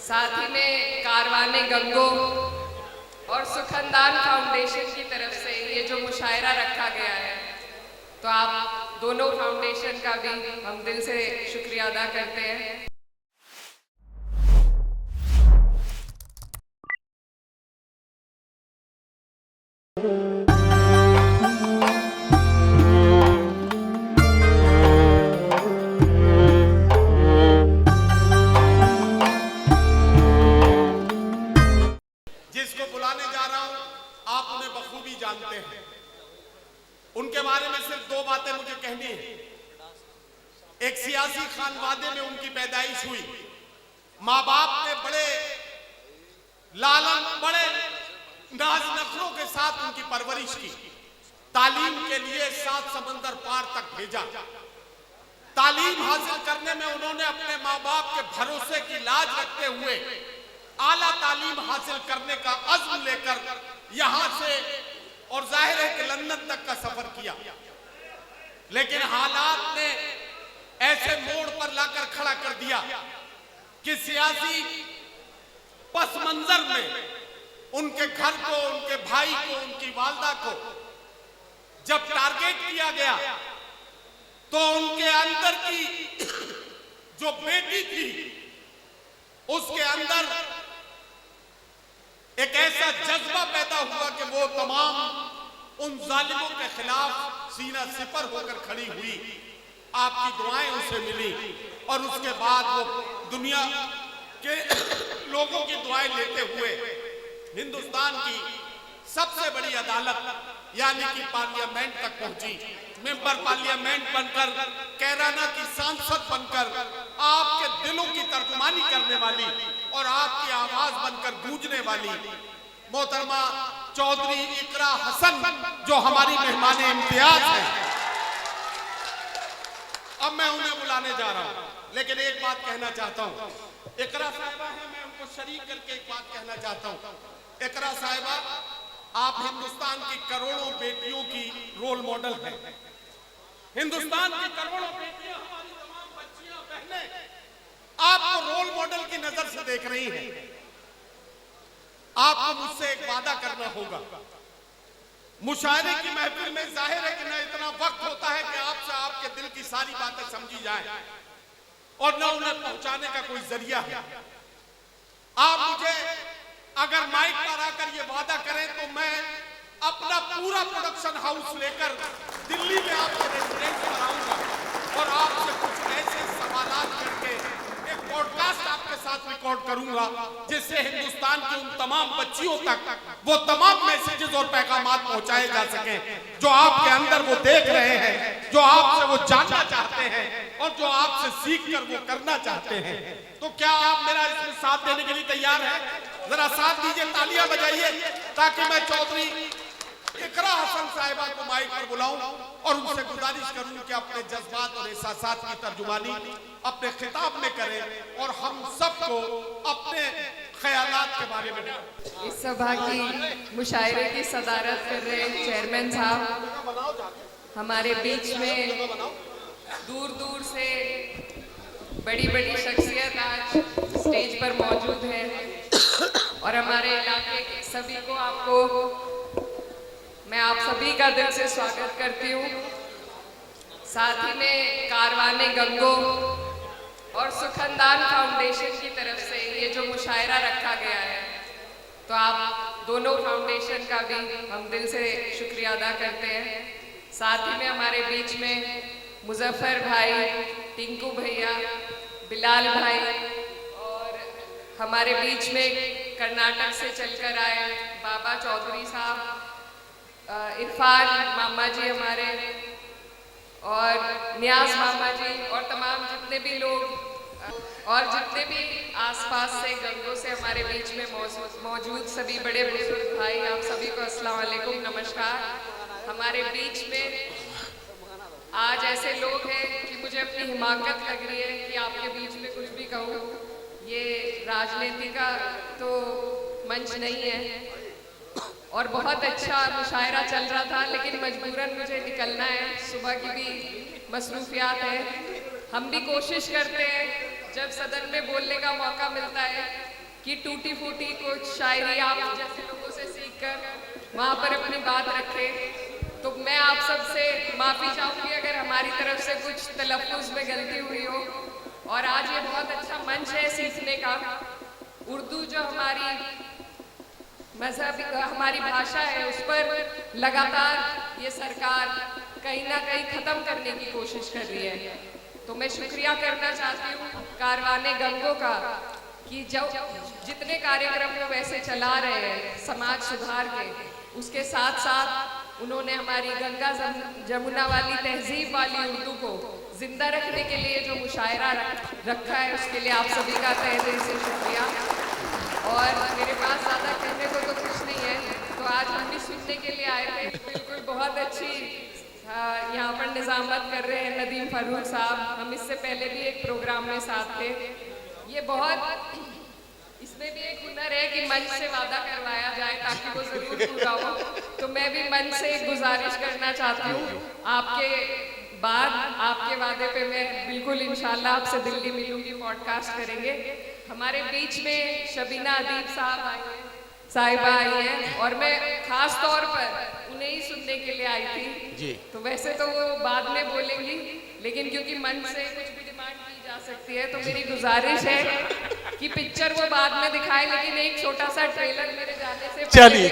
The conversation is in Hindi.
साथ ही में कारवाने गंगो और सुखनदान फाउंडेशन की तरफ से ये जो मुशायरा रखा गया है, तो आप दोनों फाउंडेशन का भी हम दिल से शुक्रिया अदा करते हैं। जिसको बुलाने जा रहा हूं, आप उन्हें बखूबी जानते हैं। उनके बारे में सिर्फ दो बातें मुझे कहनी है। एक सियासी खानवादे में उनकी पैदाइश हुई। माँ बाप ने बड़े लालन, बड़े नाज नखरों के साथ उनकी परवरिश की। तालीम के लिए 7 समंदर पार तक भेजा। तालीम हासिल करने में उन्होंने अपने माँ बाप के भरोसे की लाज रखते हुए आला तालीम हासिल करने का अज़्म लेकर यहां से और जाहिर है कि लंदन तक का सफर किया। लेकिन हालात ने ऐसे मोड़ पर लाकर खड़ा कर दिया कि सियासी पस मंजर में उनके घर को, उनके भाई को, उनकी वालदा को जब टारगेट किया गया तो उनके अंदर की जो बेटी थी उसके अंदर एक ऐसा जज्बा पैदा हुआ कि वो तमाम उन जालिमों के खिलाफ सीना सिपर होकर खड़ी हुई। आपकी दुआएं उसे मिली और उसके बाद वो दुनिया के लोगों की दुआएं लेते हुए हिंदुस्तान की सबसे बड़ी अदालत यानी कि पार्लियामेंट तक पहुंची। मेंबर पार्लियामेंट बनकर, कैराना की सांसद बनकर, आपके दिलों की तर्जुमानी करने वाली और आपकी आवाज बनकर गूंजने वाली मोहतरमा चौधरी इकरा हसन जो हमारी मेहमान इम्तियाज है, अब मैं उन्हें बुलाने जा रहा हूं। लेकिन एक बात कहना चाहता हूं, इकरा साहिबा है, मैं उनको शरीक करके एक बात कहना चाहता हूं। इकरा साहिबा, आप हिंदुस्तान की करोड़ों बेटियों की रोल मॉडल हैं। हिंदुस्तान की करोड़ों बेटियां, हमारी तमाम बच्चियां, बहनें आपको रोल मॉडल की नजर से देख रही हैं। आपको मुझसे एक वादा करना होगा। मुशायरे की महफिल में जाहिर है कि न इतना वक्त होता है कि आपसे आपके दिल की सारी बातें समझी जाए और न उन्हें पहुंचाने का कोई जरिया है। आप मुझे अगर माइक पर आकर ये वादा करें तो मैं अपना पूरा प्रोडक्शन हाउस लेकर दिल्ली में आपके रेजिडेंस पर आऊंगा और आपसे कुछ ऐसे सवालात करके एक पॉडकास्ट आपके साथ रिकॉर्ड करूंगा जिससे हिंदुस्तान की उन तमाम बच्चियों तक वो तमाम मैसेजेस और पैगामात पहुंचाए जा सके जो आपके अंदर वो देख रहे हैं, जो आपसे वो जानना चाहते हैं और जो आपसे सीख कर वो करना चाहते हैं। तो क्या आप मेरा इसमें साथ देने के लिए तैयार हैं? जरा साथ दीजिए, तालियां बजाइए ताकि मैं चौधरी इकरा हसन साहिबा को माइक पर बुलाऊं और उनसे गुजारिश करूं कि अपने जज्बात और एहसासात की तर्जुमानी अपने खिताब में करें और हम सबको अपने ख्यालात के बारे में। इस सभा की मुशायरे की सदारत कर रहे चेयरमैन साहब, हमारे बीच में दूर दूर से बड़ी बड़ी शख्सियत आज स्टेज पर मौजूद है और हमारे इलाके के सभी को, आपको मैं आप सभी का दिल से स्वागत करती हूँ। साथ ही में कारवाने गंगो और सुखनदान फाउंडेशन की तरफ से ये जो मुशायरा रखा गया है, तो आप दोनों फाउंडेशन का भी हम दिल से शुक्रिया अदा करते हैं। साथ ही में हमारे बीच में मुजफ्फर भाई, टिंकू भैया, बिलाल भाई और हमारे बीच में कर्नाटक से चलकर आए बाबा चौधरी साहब, इरफान मामा जी हमारे और नियाज मामा जी और तमाम जितने भी लोग और जितने भी आसपास से गंगों से हमारे बीच में मौजूद सभी बड़े बुजुर्ग भाई, आप सभी को अस्सलाम वालेकुम, नमस्कार। हमारे बीच में आज ऐसे लोग हैं कि मुझे अपनी हिमाकत लग रही है कि आपके बीच में कुछ भी कहूँ। ये राजनीति का तो मंच नहीं है और बहुत अच्छा मुशायरा चल रहा था, लेकिन मजबूरन मुझे निकलना है, सुबह की भी मसरूफियात है। हम भी कोशिश करते हैं जब सदन में बोलने का मौका मिलता है कि टूटी फूटी कुछ शायरी आप जैसे लोगों से सीखकर वहाँ पर अपनी बात रखे। तो मैं आप सबसे माफ़ी चाहूँगी अगर हमारी तरफ से कुछ तलफ़्फ़ुज़ में गलती हुई हो। और आज ये बहुत अच्छा मंच है सीखने का। उर्दू जो हमारी मजहब हमारी भाषा है, उस पर लगातार ये सरकार कहीं ना कहीं ख़त्म करने की कोशिश कर रही है। तो मैं शुक्रिया करना चाहती हूँ कारवाने गंगों का कि जो जितने कार्यक्रम वो वैसे चला रहे हैं समाज सुधार के, उसके साथ साथ उन्होंने हमारी गंगा जमुना वाली तहजीब वाली उर्दू को जिंदा रखने के लिए जो मुशायरा रखा है, उसके लिए आप सभी का तहे दिल से शुक्रिया। और मेरे पास ज़्यादा कहने को तो कुछ नहीं है, तो आज हम भी सुनने के लिए आए थे। बिल्कुल बहुत अच्छी यहाँ पर निज़ामत कर रहे हैं नदीम फारूक साहब। हम इससे पहले भी एक प्रोग्राम में साथ थे। ये बहुत, इसमें भी एक हुनर है कि मंच से वादा करवाया जाए ताकि वो ज़रूर पूरा हो। तो मैं भी मंच से एक गुजारिश करना चाहती हूँ, आपके बाद आपके वादे पे मैं बिल्कुल इंशाल्लाह आपसे दिल्ली मिलूंगी, पॉडकास्ट करेंगे। हमारे बीच में शबीना अदीब साहिबा आई हैं और मैं खास तौर पर उन्हें ही सुनने के लिए आई थी जी। तो वैसे तो वो बाद में बोलेंगी, लेकिन क्योंकि मंच से कुछ भी डिमांड की जा सकती है, तो मेरी गुजारिश है कि पिक्चर वो बाद में दिखाए, लेकिन एक छोटा सा ट्रेलर मेरे जाने से चलिए